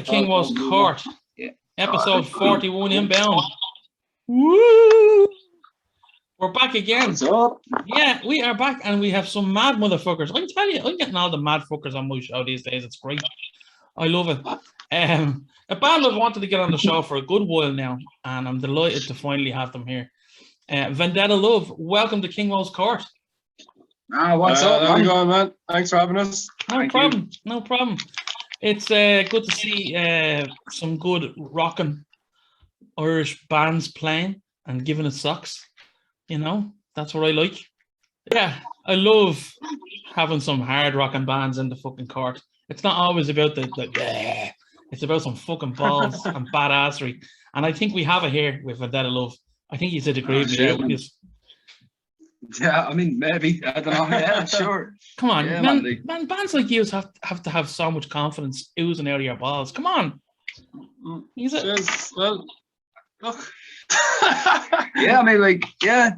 to KingWoes Court, episode 41 inbound. Woo! We're back again. What's up? Yeah, we are back, and we have some mad motherfuckers. I can tell you, I'm getting all the mad fuckers on my show these days. It's great. I love it. A band I've wanted to get on the show for a good while now, and I'm delighted to finally have them here. Vendetta Love, welcome to KingWoes Court. What's up? How you going, man? Thanks for having us. No problem. It's good to see some good rocking Irish bands playing and giving it socks. You know, that's what I like. Yeah, I love having some hard rocking bands in the fucking court. It's not always about it's about some fucking balls and badassery. And I think we have it here with Vendetta Love. I think you did agree with me. Yeah, I mean, maybe. I don't know. Yeah, sure. Come on, yeah, man, bands like you have to have so much confidence oozing out of your balls. Come on. Cheers. Well, look. Yeah, I mean, like, yeah,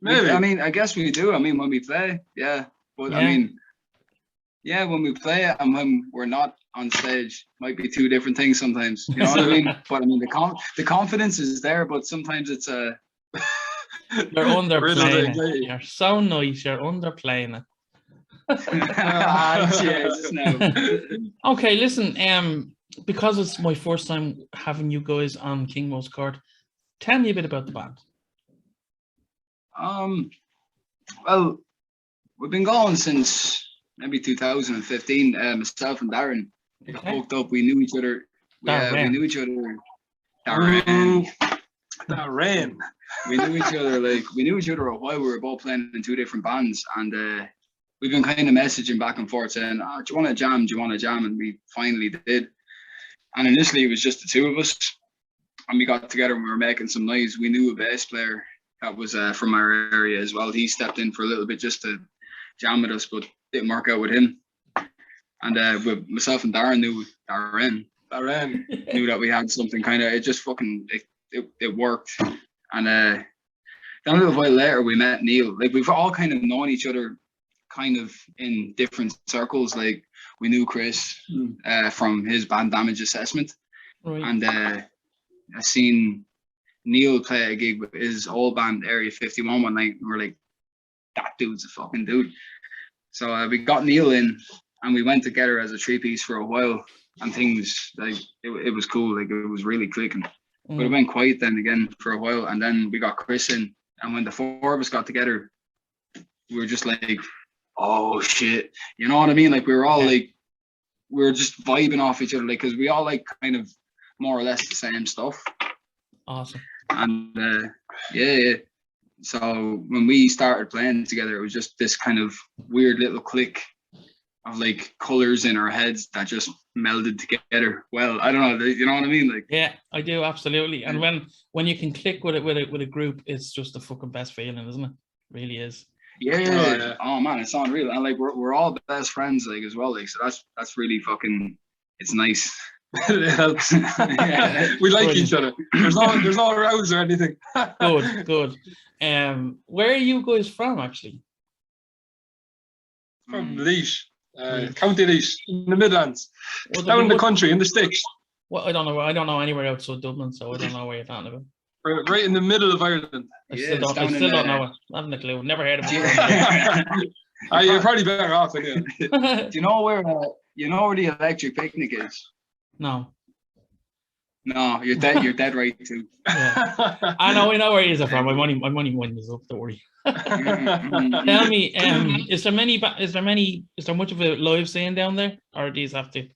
maybe. I mean, I guess we do. I mean, when we play, yeah. But I mean, yeah, when we play it and when we're not on stage, might be two different things sometimes. You know what I mean? But I mean, the confidence is there, but sometimes it's a. You're underplaying it. You're so nice. You're underplaying it. Jesus, no. Okay, listen. Because it's my first time having you guys on KingWoes Court, tell me a bit about the band. Well, we've been going since maybe 2015. Myself and Darren hooked up. We knew each other. We knew each other. Darren. We knew each other a while. We were both playing in two different bands, and we've been kind of messaging back and forth saying, "Oh, do you want to jam? Do you want to jam?" And we finally did. And initially, it was just the two of us, and we got together and we were making some noise. We knew a bass player that was from our area as well. He stepped in for a little bit just to jam with us, but didn't work out with him. And with myself and Darren knew that we had something kind of. It just fucking it worked. And then a little while later, we met Neil. Like, we've all kind of known each other kind of in different circles. Like, we knew Chris from his band Damage Assessment. Right. And I seen Neil play a gig with his old band Area 51 one night, and we're like, that dude's a fucking dude. So we got Neil in, and we went together as a three-piece for a while, and things, like, it was cool. Like, it was really clicking. But it went quiet then again for a while, and then we got Chris in, and when the four of us got together, we were just like, oh shit, you know what I mean? Like, we were all like, we were just vibing off each other, like, because we all like kind of more or less the same stuff. Awesome. And yeah. So when we started playing together, it was just this kind of weird little click of like colors in our heads that just melded together. Well, I don't know, you know what I mean? Like, yeah, I do, absolutely. And when you can click with a group, it's just the fucking best feeling, isn't it? It really is. Yeah. Oh man, it's unreal. And like, we're all best friends, like, as well. Like, so that's really fucking, it's nice. It helps. We like each other. There's no rows or anything. Good. Where are you guys from, actually? From Laois, County Laois, in the Midlands, down in the country, in the sticks. Well, I don't know anywhere outside Dublin, so I don't know where you're talking about. We're right in the middle of Ireland. I still don't know it. I haven't a clue. Never heard of it. You're probably better off anyway. Do you know where the electric picnic is? No, you're dead. You're dead right too. Yeah. I know where he's from. My money winding is up. Don't worry. Tell me, is there much of a live scene down there, or do you have to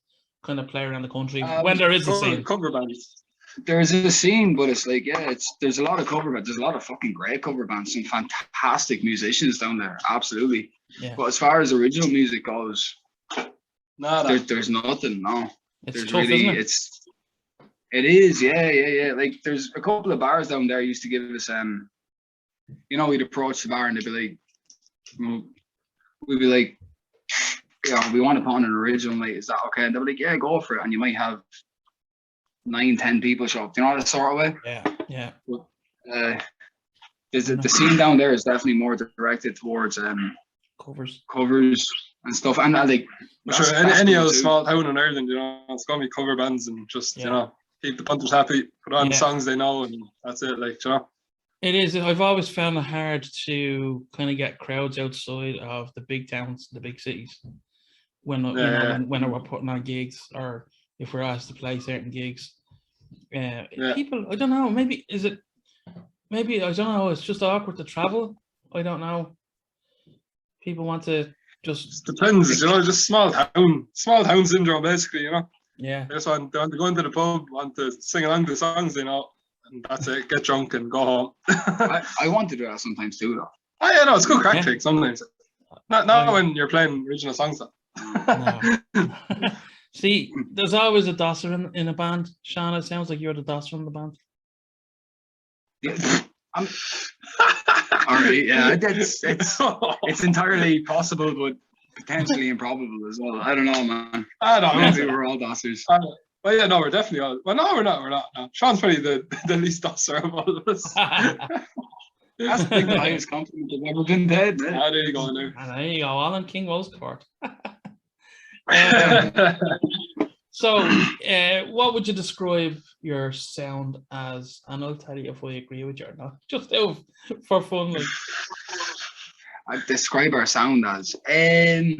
kind of play around the country when there is a scene? Cover bands. There's a scene, but it's like, there's a lot of cover bands. There's a lot of fucking great cover bands. Some fantastic musicians down there. Absolutely. Yeah. But as far as original music goes, there's nothing. No. It's tough, isn't it? It is, yeah. Like, there's a couple of bars down there used to give us, we'd approach the bar and they'd be like, we'd be like, we want to put on an original, like, is that okay? And they'd be like, yeah, go for it. And you might have 9-10 people show up. Do you know that sort of way? Yeah. But, the scene down there is definitely more directed towards covers. and stuff. And like, Sure, that's any cool other too. small town in Ireland, it's gonna be cover bands and just keep the punters happy, put on the songs they know, and that's it. Like, It is. I've always found it hard to kind of get crowds outside of the big towns, the big cities, when when we're putting on gigs, or if we're asked to play certain gigs. People, I don't know. Maybe I don't know. It's just awkward to travel. I don't know. People want to just depends, just small town syndrome, basically. Yeah. They just want to go into the pub, want to sing along to the songs they know, and that's it. Get drunk and go home. I want to do that sometimes too, though. Oh yeah, no, it's good crack take sometimes. Not when you're playing original songs though. No. See, there's always a dosser in a band. Sean, it sounds like you're the dosser in the band. Yeah, all right, yeah, it's entirely possible, but potentially improbable as well. I don't know, man. I don't know. Maybe we're all dossers. Well, yeah, no, we're definitely all. Well, no, we're not. No. Sean's probably the least dosser of all of us. That's like the highest compliment I've ever been paid. Ah, there you go now. And there you go, all in KingWoes court. So, what would you describe your sound as? And I'll tell you if I agree with you or not. Just for fun, like. I describe our sound as I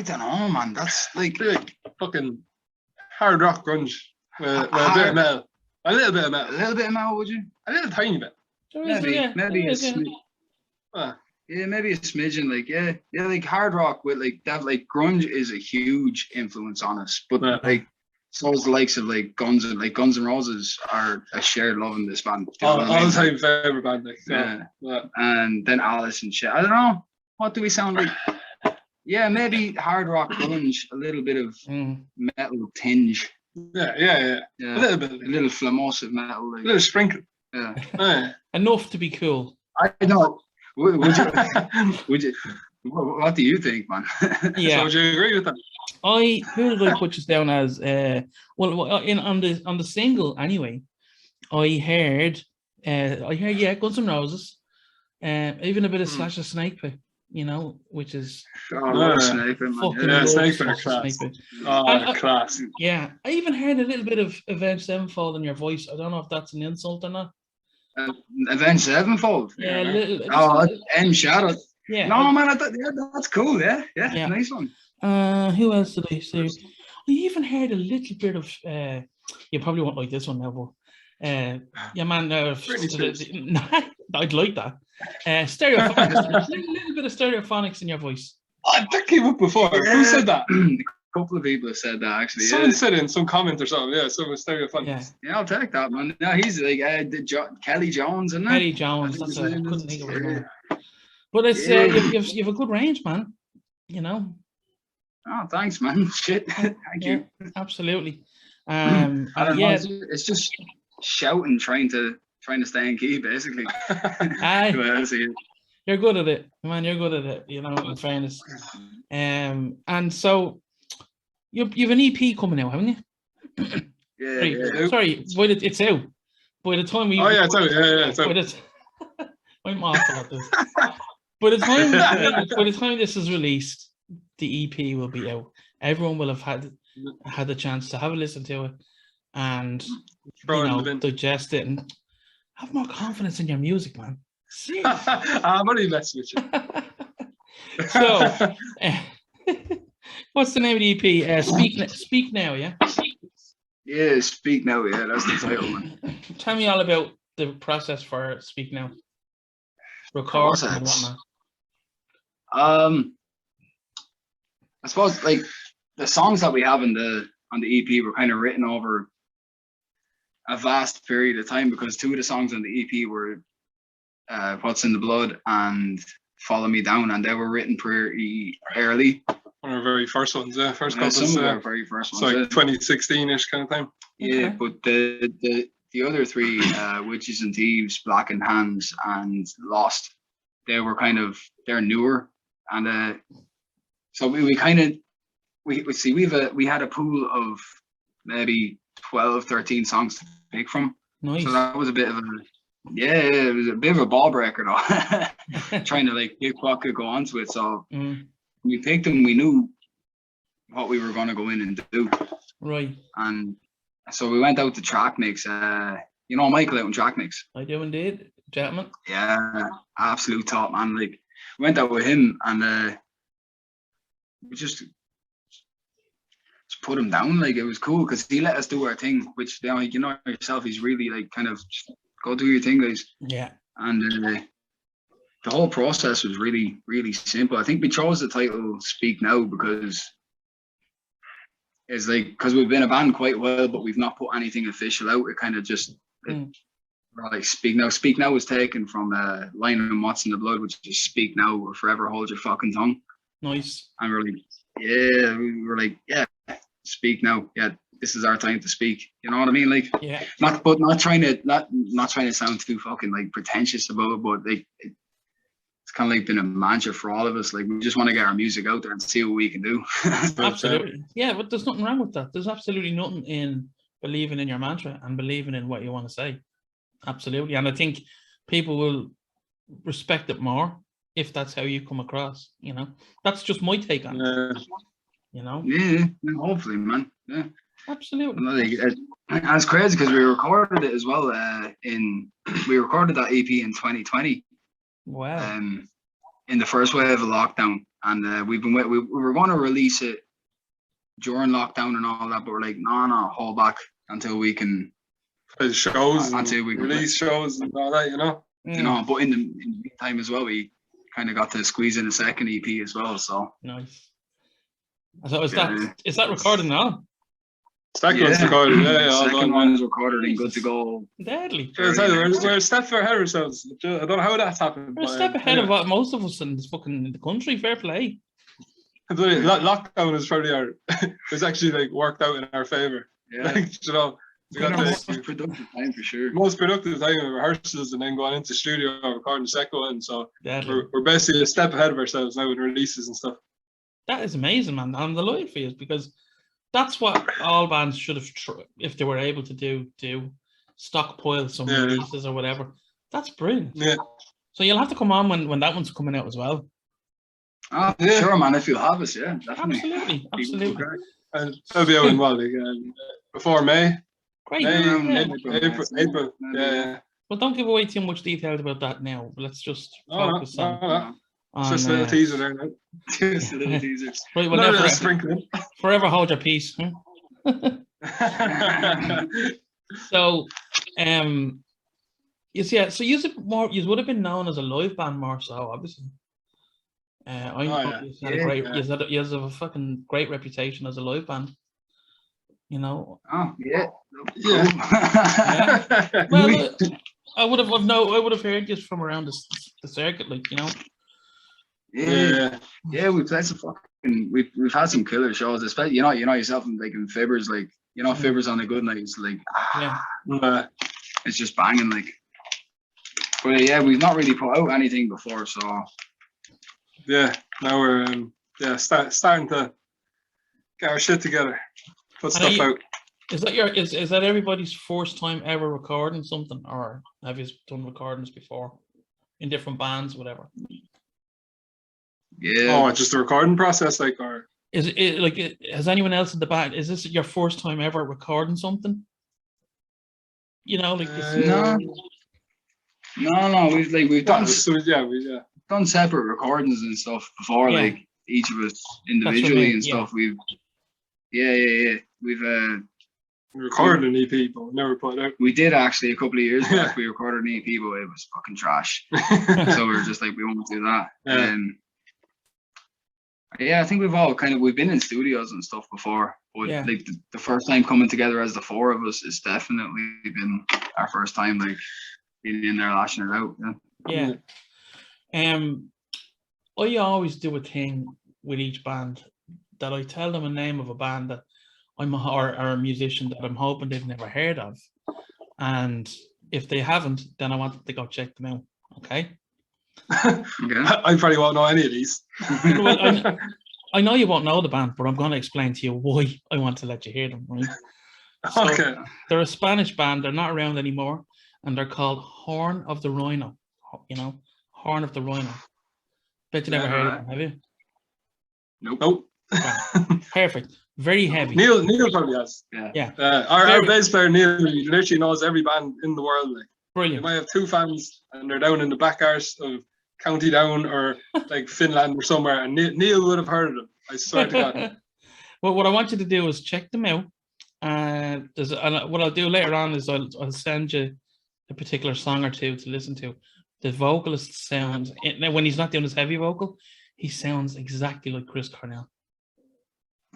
don't know, man. That's like fucking hard rock grunge with a bit of metal. A little bit of metal. A little bit of metal, would you? A little tiny bit. Maybe a smidgen. Yeah, maybe a smidgen. Like like hard rock with like that. Like grunge is a huge influence on us, but like so is the likes of like Guns N' Roses are a shared love in this band. All time favorite band. Like, yeah. And then Alice and shit. I don't know. What do we sound like? Yeah, maybe hard rock grunge, a little bit of metal tinge. Yeah. A little bit. A little flammosive metal. Like, a little sprinkle. Yeah. Enough to be cool. I know. Would you? What do you think, man? Yeah. So would you agree with that? Who did I put this down as? On the single anyway. I heard Guns N' Roses, even a bit of Slash of Snakepit, which is Snakepit, class. Class. Yeah, I even heard a little bit of Avenged Sevenfold in your voice. I don't know if that's an insult or not. Avenged Sevenfold. Yeah, a little. M Shadow. Yeah. No, man, that's cool. Yeah, nice one. Who else did I say? I even heard a little bit of. You probably won't like this one now, but yeah, man. I'd like that. Stereophonics. A little bit of stereophonics in your voice. That came up before. Yeah. Who said that? A couple of people have said that actually. Someone said it in some comment or something. Yeah, someone stereophonics. Yeah, I'll take that, man. No, he's like Kelly Jones, isn't it? Kelly Jones. That's I couldn't think of his name. But it's you've a good range, man. Oh, thanks, man. Shit, thank you. Absolutely. I don't know. It's just shouting, trying to stay in key, basically. You're good at it, man. You're good at it. In fairness. And so you've an EP coming out, haven't you? Yeah. Sorry, it's out. By the time we. Oh yeah, it's out. Yeah, it's out. I'm awful at this. By the time this is released, the EP will be out. Everyone will have had the chance to have a listen to it and digest it and have more confidence in your music, man. I'm only messing with you. So, what's the name of the EP? Speak Now, yeah? Yeah, Speak Now, yeah, that's the title, man. Tell me all about the process for Speak Now. Record and whatnot. I suppose like the songs that we have on the EP were kind of written over a vast period of time, because two of the songs on the EP were What's in the Blood and Follow Me Down, and they were written pretty early. One of our very first ones, yeah. Some of our very first ones. It's like 2016-ish kind of time. Yeah, but the other three, Witches and Thieves, Black and Hands, and Lost, they're newer, and so we had a pool of maybe 12, 13 songs to pick from. Nice. So that was a bit of Yeah, it was a bit of a ball breaker though. Trying to like pick what could go onto it. So we picked them. We knew what we were going to go in and do. Right. And so we went out to track mix. You know Michael out in track mix. I do indeed, gentlemen. Yeah, absolute top man. Like we went out with him and we just put him down. Like it was cool because he let us do our thing. Which you know yourself, he's really like kind of just go do your thing, guys. Yeah. And the whole process was really, really simple. I think we chose the title "Speak Now" because it's like because we've been a band quite a while, but we've not put anything official out. It kind of just like "Speak Now." "Speak Now" was taken from Line and What's in the Blood, which is "Speak Now" or "Forever Hold Your Fucking Tongue." Nice. And we were like, yeah, speak now. Yeah, this is our time to speak. You know what I mean? Like, yeah. Not trying to sound too fucking like pretentious about it, but like it's kind of like been a mantra for all of us. Like we just want to get our music out there and see what we can do. Absolutely. Yeah, but there's nothing wrong with that. There's absolutely nothing in believing in your mantra and believing in what you want to say. Absolutely. And I think people will respect it more if that's how you come across, you know. That's just my take on it. You know? Yeah, hopefully, man. Yeah. Absolutely. And it's crazy because we recorded it as well. We recorded that EP in 2020. Wow. In the first wave of lockdown, and we were going to release it during lockdown and all that, but we're like, no, hold back until we can play shows, until we release shows and all that, you know. You know, but in the meantime as well, we kind of got to squeeze in a second EP as well. So nice. So is that recorded now? Second one's recorded, second one's recorded and good to go. Deadly. We're a step ahead of ourselves. I don't know how that's happened. We're a step ahead of what most of us in the country. Fair play. Lockdown is probably it's actually like worked out in our favor. Yeah. Like, you know, we got most productive time for sure. Most productive time of rehearsals and then going into studio and recording the second one. So we're basically a step ahead of ourselves now with releases and stuff. That is amazing, man. I'm delighted for you because that's what all bands should have, if they were able to do stockpile some releases or whatever. That's brilliant. Yeah. So you'll have to come on when that one's coming out as well. Oh, sure, man. If you'll have us, yeah, definitely. Absolutely. And that'll be out in what, like, before May. Great. April. Yeah. Well, don't give away too much details about that now. Let's just focus on. Just a little teaser there now. Just a little teaser. Right, well, forever hold your peace. So, so you would have been known as a live band more so, obviously. I know you have a fucking great reputation as a live band. You know. Oh yeah. Well, I would have heard you from around the circuit, like, you know. Yeah, we played some fucking. We've had some killer shows, especially you know yourself and like in Fibbers, like you know Fibbers on a good night, it's like it's just banging, like. But yeah, we've not really put out anything before, so. Yeah, now we're starting to get our shit together, put stuff out. Is that everybody's first time ever recording something, or have you done recordings before in different bands, whatever? Yeah. Oh, just the recording process, like, or is it like? Has anyone else in the band? Is this your first time ever recording something? You know, like No. We've done done separate recordings and stuff before, like each of us individually and stuff. We've recorded an EP, but we never put it out. We did actually a couple of years back. We recorded an EP, but it was fucking trash. So we were just like, we won't do that. I think we've been in studios and stuff before, but like the first time coming together as the four of us is definitely been our first time, like being in there lashing it out. Yeah. I always do a thing with each band that I tell them a name of a band that or a musician that I'm hoping they've never heard of, and if they haven't, then I want them to go check them out. Okay. I probably won't know any of these. I know you won't know the band, but I'm going to explain to you why I want to let you hear them. Right? So they're a Spanish band. They're not around anymore. and they're called Horn of the Rhino. You know, Horn of the Rhino. Bet you never heard of them, have you? Nope. Right. Perfect. Very heavy. Neil probably has. Yeah. Our bass player Neil, he literally knows every band in the world. Like, Brilliant. you might have 2 fans and they're down in the back arse of County Down or like Finland or somewhere, and Neil would have heard of them. I swear to God. Well, what I want you to do is check them out. And what I'll do later on is I'll send you a particular song or two to listen to. The vocalist sounds, now when he's not doing his heavy vocal, he sounds exactly like Chris Cornell.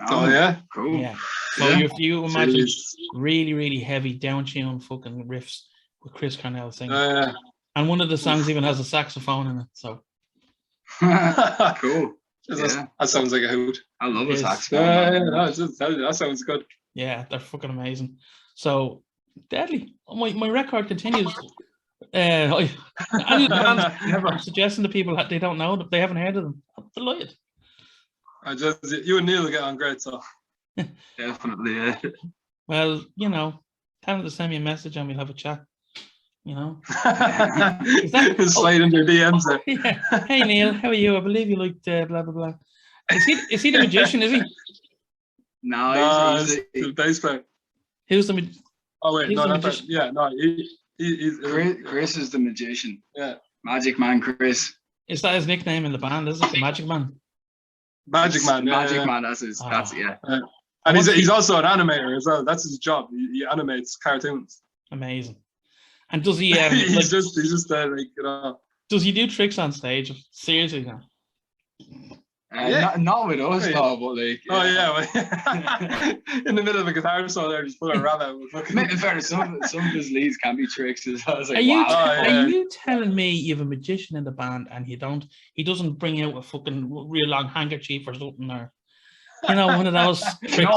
Oh yeah, cool. Yeah. So if you imagine really, really heavy down tune fucking riffs with Chris Cornell singing, and one of the songs even has a saxophone in it. So cool. That sounds like a hoot. I love a saxophone. That sounds good. Yeah, they're fucking amazing. So deadly. My record continues. I'm suggesting to people that they don't know that they haven't heard of them. I'm delighted. You and Neil will get on great, so definitely. Yeah. Well, you know, tell them to send me a message and we'll have a chat. You know, slide into your DMs there. Yeah. Hey Neil, how are you? I believe you liked blah blah blah. Is he the magician? Is he? No, he's the bass player. Who's the? Oh wait, no, not that. Yeah, no, he's Chris is the magician. Yeah, Magic Man Chris. Is that his nickname in the band? Is it the Magic Man? Magic Man. Magic Man. That's his. That's yeah. And he's also an animator as well. That's his job. He animates cartoons. Amazing. And does he? he's just like, you know. Does he do tricks on stage? Seriously, now? Not with us, though, but like. Oh yeah, in the middle of a guitar solo, there, just pull a rabbit. In fairness, some of his leads can be tricks. I was like, are you telling me you have a magician in the band and he doesn't bring out a fucking real long handkerchief or something, or you know, one of those tricks?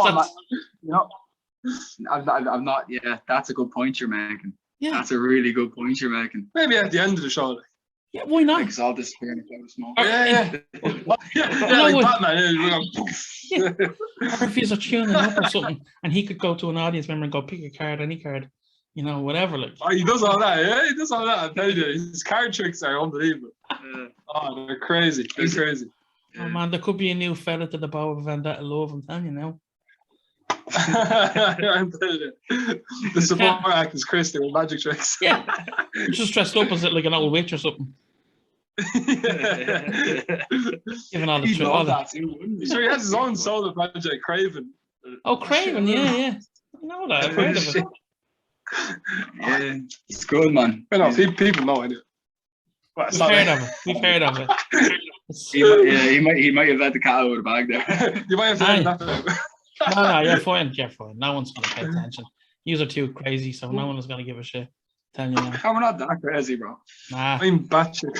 I'm not. Yeah, that's a good point you're making. Yeah, that's a really good point you're making. Maybe at the end of the show. Like. Yeah, why not? Because I'll disappear in a cloud of smoke. Yeah, like Batman. Or if he's a tuning up or something, and he could go to an audience member and go, pick a card, any card, you know, whatever. Like. Oh, he does all that. Yeah, he does all that. I tell you, his card tricks are unbelievable. Oh, they're crazy. They're crazy. Oh man, there could be a new fella to the bow of Vendetta Love. I'm telling you now. I'm telling you. The support act is Chris doing magic tricks. Yeah, just dressed up as like an old witch or something. Giving all the tricks. Sure, he has his own solo project, Craven. Oh, Craven, yeah. I know that. I've heard of it. Yeah, it's good, man. I know, people know I do. We've heard of it. He might have let the cat out of the bag there. You might have to edit that out. No, you're fine. No one's going to pay attention. You are too crazy, so no one is going to give a shit. Tell you now. We're not that crazy, bro. Nah. I'm batshit.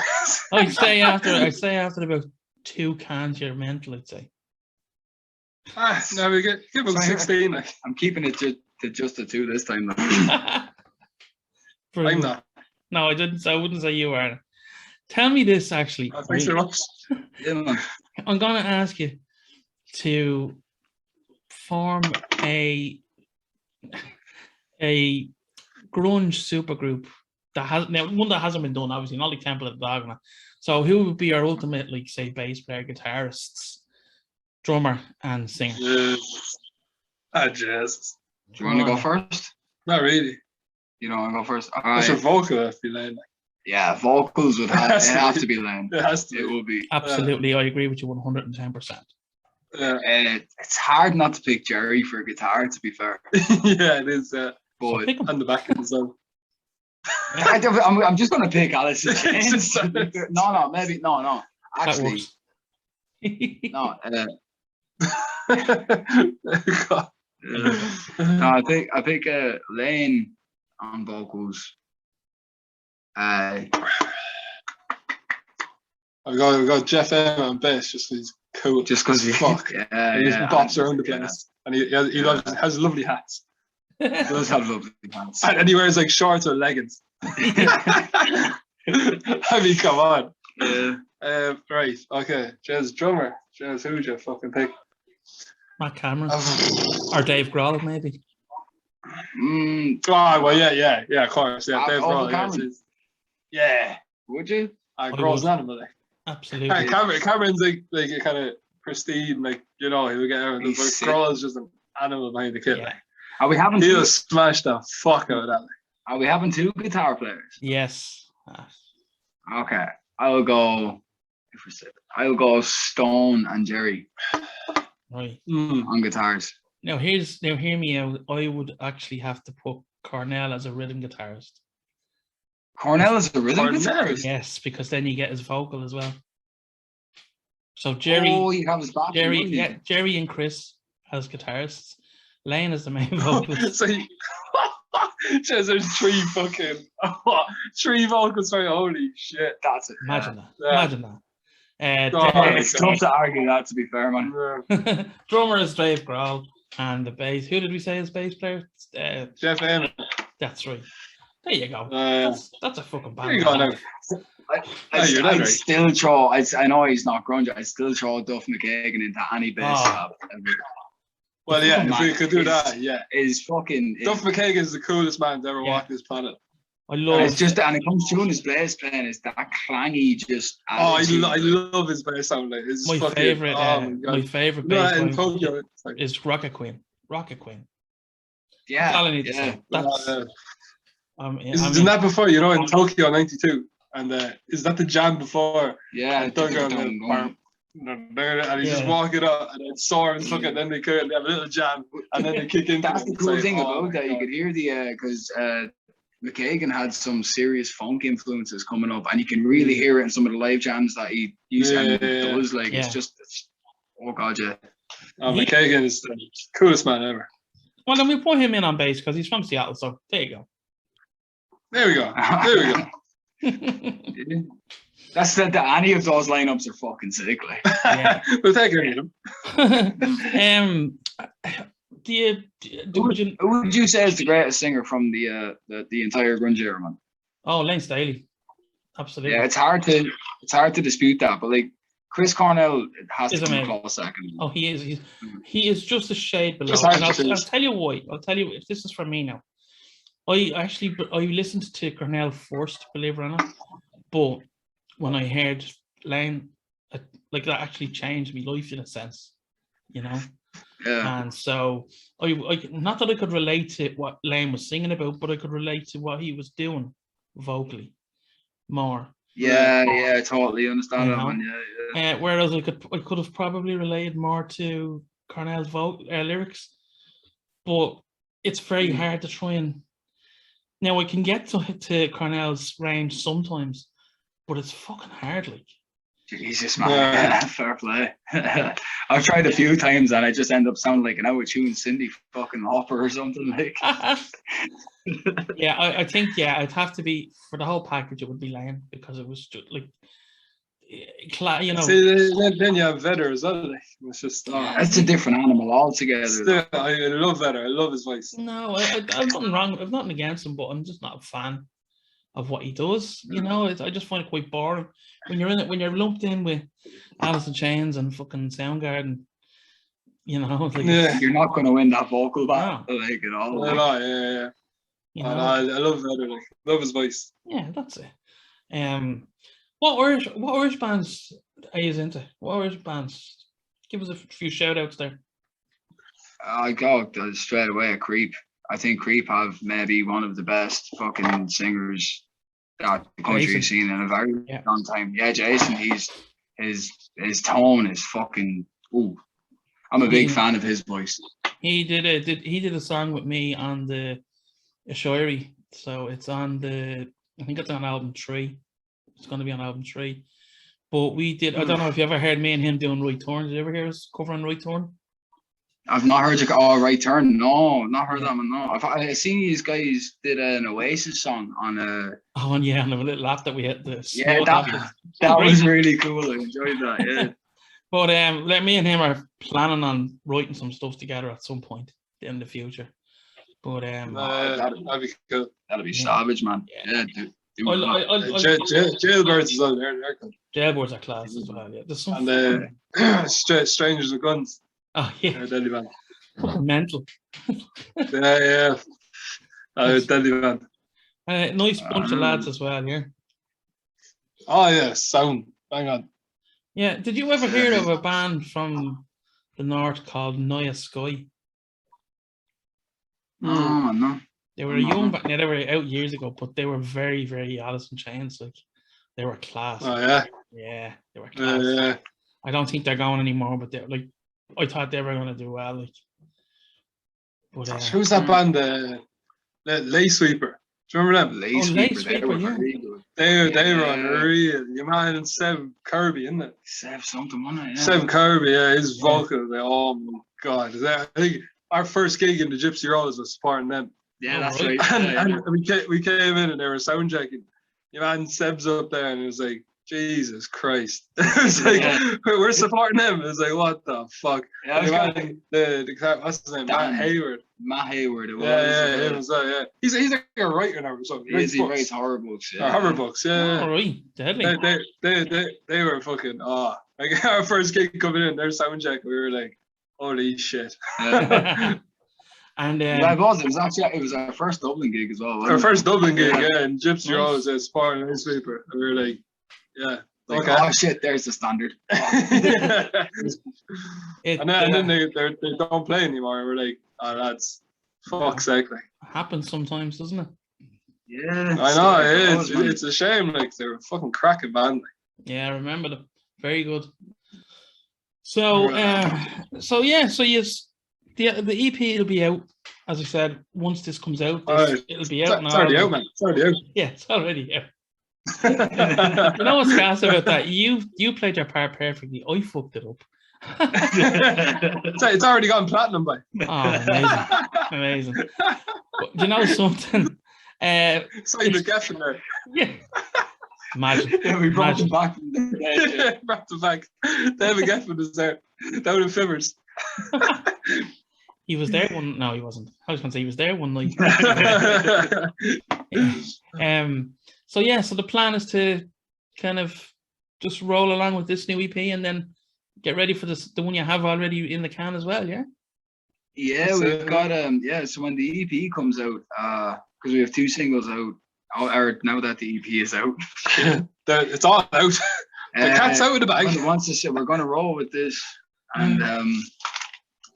I'd say after about 2 cans, you're mental, I'd say. No, we give him 16. Like. I'm keeping it to just a 2 this time. I'm not. No, I didn't. I wouldn't say you are. Tell me this, actually. Thanks very much. I'm going to ask you to form a grunge supergroup one that hasn't been done, obviously, not like Temple of the Dog. So who would be your ultimate, like, say, bass player, guitarists, drummer, and singer? Jazz. Do you want to go first? Not really. You don't want to go first? All right. What's your vocal have to be lame? Yeah, vocals would have to be lame. It has to. It will be. Absolutely, I agree with you 110%. Yeah. It's hard not to pick Jerry for guitar, to be fair. Yeah, it is. So on the back of the song. I'm just going to pick Alice in Chains. No. Actually, no. No, I think Lane on vocals. We got Jeff M on bass just because he's cool. Just because he's fuck. He just bops around the place, and he has lovely hats. He does have lovely hats, and he wears like shorts or leggings. I mean, come on. Yeah. Right. Okay. Jazz drummer. Jazz, who'd you fucking pick? Matt Cameron or Dave Grohl, maybe. Mm, well, yeah, of course, yeah. Dave over Grohl, Cameron. yeah. Would you? Grohl's would. an animal. Like. Absolutely. Cameron's like a kind of pristine, like he'll get everything. But Grohl's just an animal behind the kit. Yeah. Like. Are we having? He'll smash the fuck out of that. Like. Are we having 2 guitar players? Yes. Okay, I'll go Stone and Jerry. Right. On guitars. Now hear me out. I would actually have to put Cornell as a rhythm guitarist. Cornell is a rhythm guitarist? Yes, because then you get his vocal as well. So Jerry, you have his back. Jerry and Chris as guitarists. Lane is the main vocalist. So there's 3 fucking 3 vocals for you. Holy shit. That's it. Imagine that. Yeah. Imagine that. It's tough to argue that, to be fair, man. Drummer is Dave Grohl, and the bass. Who did we say is bass player? Jeff Ament. That's right. There you go. That's a fucking band. There you go now. I'd still throw. I know he's not grunge. I'd still throw Duff McKagan into any bass job. Well, yeah, if we could do that, yeah. Is fucking Duff McKagan is the coolest man to ever walk this planet. I love. It's just, and it comes through in his bass playing. Is that clangy? Just I love his bass sound. Like it's my fucking, favorite. my favorite bass in Tokyo, is Rocket Queen. Rocket Queen. Yeah, that's all I need to say. That's. Isn't that before in Tokyo '92? And is that the jam before? Yeah. And he just walk it up and then soar and fuck it. Then they have a little jam and then they kick in. That's the cool thing about that. You could hear because McKagan had some serious funk influences coming up, and you can really hear it in some of the live jams that he does. Like it's oh god, yeah. McKagan is the coolest man ever. Well, then we put him in on bass because he's from Seattle. So there you go. There we go. That's that. Any of those lineups are fucking sick. Like, we'll take care of them. Who would you say is the greatest singer from the entire grunge era, man? Oh, Lane Staley. Absolutely. Yeah, it's hard to dispute that, but like Chris Cornell has to be a close second. Oh, he is. He is just a shade below. And I'll tell you why. I'll tell you if this is for me now. I listened to Cornell first, believe it or not, but when I heard Lane, like that actually changed my life in a sense, Yeah. And so I not that I could relate to what Lane was singing about, but I could relate to what he was doing vocally more. Yeah, I totally understand that one. Yeah. Whereas I could have probably related more to Cornell's lyrics, but it's very hard to try and. Now I can get to Cornell's range sometimes, but it's fucking hard, like. Jesus, man, fair play. I've tried a few times and I just end up sounding like an out-of-tune Cindy fucking Hopper or something like. I think it'd have to be for the whole package. It would be Lane because it was just like, See, then you have Vedder as well. Like, it's just it's a different animal altogether. Still, I love Vedder. I love his voice. No, I've nothing wrong. I've nothing against him, but I'm just not a fan of what he does. I just find it quite boring when you're in it. When you're lumped in with Alice in Chains and fucking Soundgarden, you're not going to win that vocal battle like at all. I love Vedder. Like, love his voice. Yeah, that's it. What Irish bands are you into? What Irish bands? Give us a few shout outs there. I go straight away at Creep. I think Creep have maybe one of the best fucking singers that the country's seen in a very long time. Yeah, Jason, his tone is fucking I'm a big fan of his voice. He did a song with me on the Ashoiri. So it's on I think it's on album 3. It's going to be on album 3. But we did, I don't know if you ever heard me and him doing Right Turn. Did you ever hear us covering Right Turn? I've not heard Right Turn. No, not heard that one. No, I've seen these guys did an Oasis song on a. Oh, and on a little lap that we had. That was really cool. I enjoyed that. Yeah. But me and him are planning on writing some stuff together at some point in the future. But that'd be cool. That'd be savage, man. Yeah, dude. Jailbirds is on there. They're cool. Jailbirds are class as well. Yeah, there's some. And Strangers with Guns. Oh yeah. Deadly band. Fucking mental. Yeah. Deadly band. Nice bunch of lads as well, yeah. Oh yeah, sound. Hang on. Yeah, did you ever hear of a band from the north called Naya Sky? Oh no. They were a young band. Yeah, they were out years ago, but they were very, very Alice in Chains. Like, they were class. Oh yeah. Yeah, they were class. Yeah. I don't think they're going anymore, but they're like, I thought they were gonna do well. Like, but who's that band? Lay Sweeper. Do you remember them? Lay Sweeper, Sweeper, yeah. They were unreal. Your man Seb Kirby, isn't it? Seb something, wasn't it? Yeah. Seb Kirby, yeah, his vocals. Like, oh my god! I think our first gig in the Gypsy Rollers was supporting them. Yeah, that's right. And we came in and they were sound checking. Your man Seb's up there, and it was like, Jesus Christ! It was like, we're supporting him. It was like, what the fuck? Yeah, the what's his name? Matt Hayward. Matt Hayward. It was. Yeah, it was yeah. He's like a writer now or something. He writes horror books. Yeah. Horror books. Yeah. all right, deadly. They were fucking like our first gig coming in, their sound check, we were like, holy shit. And it was our first Dublin gig as well. Our first Dublin gig, and Gypsy Rollers as part of the newspaper. We were like, yeah. Like, oh shit, there's the standard. And then they don't play anymore. We're like, oh, that's fuck's sake. Like, happens sometimes, doesn't it? Yeah. I know, it's a shame. Like, they were a fucking cracking band. Yeah, I remember them. Very good. So, yes, the EP will be out, as I said, once this comes out. It'll be out. It's already out, man. It's already out. Yeah, it's already out. You know what's gas about that? You played your part perfectly. I fucked it up. It's already gone platinum, by. Oh, amazing. But you know something? Sorry, the gaff in there. Yeah. Imagine. Yeah, we brought them back. Brought them back. David Geffen was there. Down in Fibbers. He was there one. No, he wasn't. I was going to say he was there one night. So yeah, so the plan is to kind of just roll along with this new EP and then get ready for the one you have already in the can as well. Yeah. Yeah, we've got So when the EP comes out, because we have 2 singles out, or now that the EP is out, it's all out. The cat's out of the bag. We're going to roll with this, and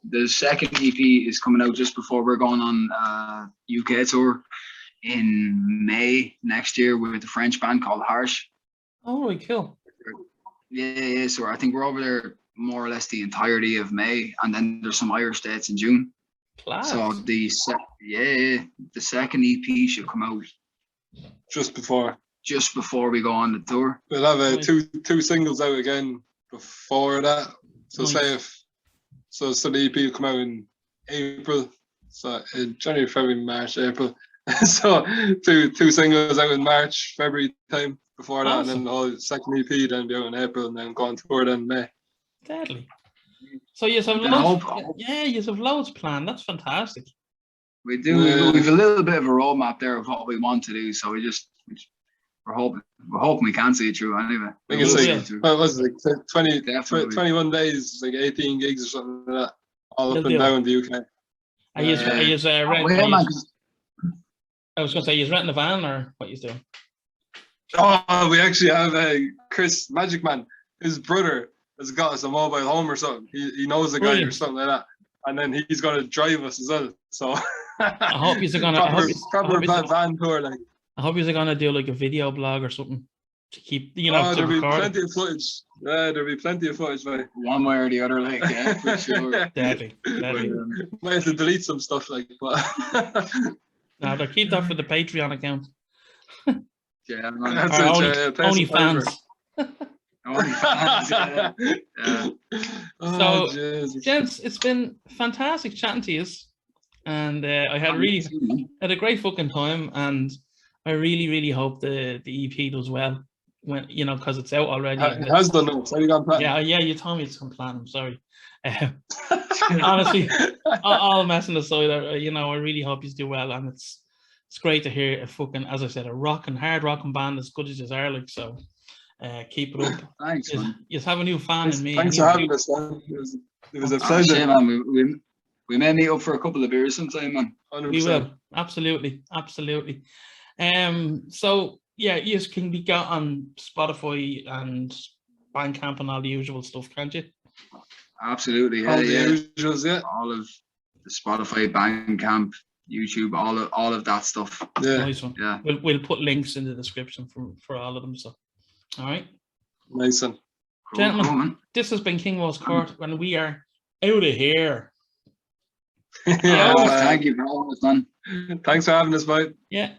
the second EP is coming out just before we're going on UK tour in May next year with a French band called Harsh. Oh, cool. Yeah. So I think we're over there more or less the entirety of May, and then there's some Irish dates in June. Class. So the second EP should come out just before we go on the tour. We'll have two singles out again before that. So so the EP will come out in April. So in January, February, March, April. So two singles out in March, February time before that, and then the whole second EP then be out in April, and then go on tour then in May. Deadly. So you have loads. Yeah, you have loads planned. That's fantastic. We do. We've a little bit of a roadmap there of what we want to do. So we're hoping we can see it through anyway. I think it's like, what was it, like 21 days, like 18 gigs or something like that, all up and down the UK. I was going to say, you renting a van or what you doing? Oh, we actually have Chris Magic Man. His brother has got us a mobile home or something. He knows a guy or something like that, and then he's going to drive us as well. So I hope he's going to proper van tour like. I hope he's gonna do like a video blog or something to keep, there'll be plenty of footage. Yeah, there'll be plenty of footage, man. One way or the other, like, yeah, for sure. Deadly. Might have to delete some stuff, like, but no, they'll keep that for the Patreon account. Yeah, only fans. So, gents, it's been fantastic chatting to you, and I had a great fucking time, and I really hope the EP does well when because it's out already. It has done it. It's already gone platinum. Yeah. You told me it's gone platinum. Sorry. Honestly, all messing aside, I really hope you do well, and it's great to hear a fucking, as I said, a hard rocking band as good as you are. Like, so, keep it up. Thanks, man. You have a new fan in me. Thanks for having us, man. It was a pleasure. Man. We may meet up for a couple of beers sometime, man. 100%. We will. Absolutely. Absolutely. So yeah, you can be got on Spotify and Bandcamp and all the usual stuff, can't you? Absolutely. All Yeah, the yeah. usuals, yeah. All of the Spotify, Bandcamp, YouTube, all of that stuff. Yeah, Nice one. Yeah. We'll put links in the description for all of them. So, all right, nice one. Cool, Gentlemen. cool, man. this has been KingWoes Court, and we are out of here. Yeah, Oh, thank you for all this, man. Thanks for having us, mate. Yeah.